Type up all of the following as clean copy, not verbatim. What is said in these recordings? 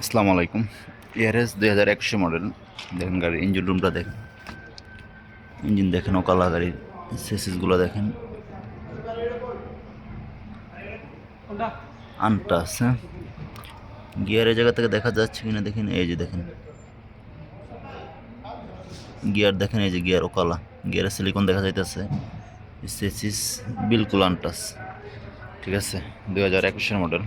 আসসালামু আলাইকুম। ARS 2021 model. দেখেন গাড়ির ইঞ্জিন রুমটা দেখেন, ইঞ্জিন দেখেন, ওকালা গাড়ির সেসিসগুলো দেখেন, আনটাস। হ্যাঁ, গিয়ারের জায়গা থেকে দেখা যাচ্ছে কিনা দেখেন, এই যে দেখেন গিয়ার দেখেন, এই যে গিয়ার ওকালা, গিয়ারের সিলিকন দেখা যাইতেছে। সেসিস বিলকুল আনটাস। ঠিক আছে, 2021 মডেল,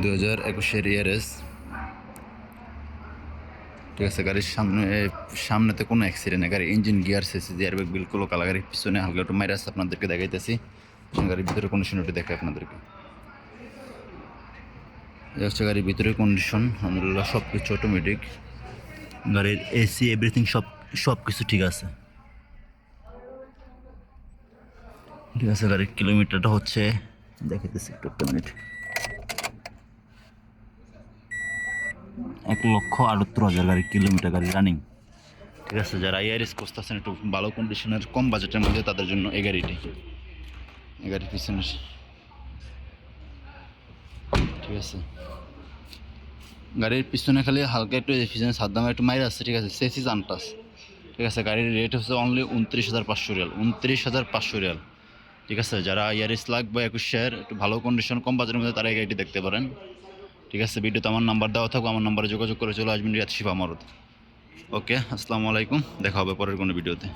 2021 এআরএস। ঠিক আছে, গাড়ির সামনেতে কোনো অ্যাক্সিডেন্ট নেই। গাড়ির ইঞ্জিন, গিয়ার, সেসিস, এয়ারব্যাগ বিলকুল ওকালা। গাড়ির পিছনে হালকা একটু মাইরাস আপনাদেরকে দেখাইতেছি। গাড়ির ভিতরে কন্ডিশন একটু দেখাই আপনাদেরকে। এই হচ্ছে গাড়ির ভিতরে কন্ডিশন, আলহামদুলিল্লাহ সব কিছু অটোমেটিক। গাড়ির এসি এভরিথিং সব কিছু ঠিক আছে। ঠিক আছে, গাড়ির কিলোমিটারটা হচ্ছে দেখাইতেছি একটু, একটা মিনিট, 1,78,000 গাড়ির কিলোমিটার, গাড়ি রানিং। ঠিক আছে, যারা ইয়ারিস খুঁজতেছেন একটু ভালো কন্ডিশনের কম বাজেটের মধ্যে, তাদের জন্য এই গাড়িটি। এই গাড়ির পিছনে ঠিক আছে, গাড়ির পিছনে খালি হালকা একটু পিছনে সাদ্দামে একটু মাইর আছে। ঠিক আছে, সেসিস আনটাস। ঠিক আছে, গাড়ির রেট হচ্ছে অনলি 29,500 রিয়াল, 29,500 রিয়াল। ঠিক আছে, যারা ইয়ারিস লাগবে 21 একটু ভালো কন্ডিশন কম বাজারের মধ্যে, তারা এই গাড়িটি দেখতে পারেন। ঠিক আছে, ভিডিওতে আমার নাম্বার দেওয়া থাকবে, আমার নাম্বারে যোগাযোগ করে চলে আসবেন রিয়াদ শিফা মারুত। ওকে, আসসালামু আলাইকুম, দেখা হবে পরের কোনো ভিডিওতে।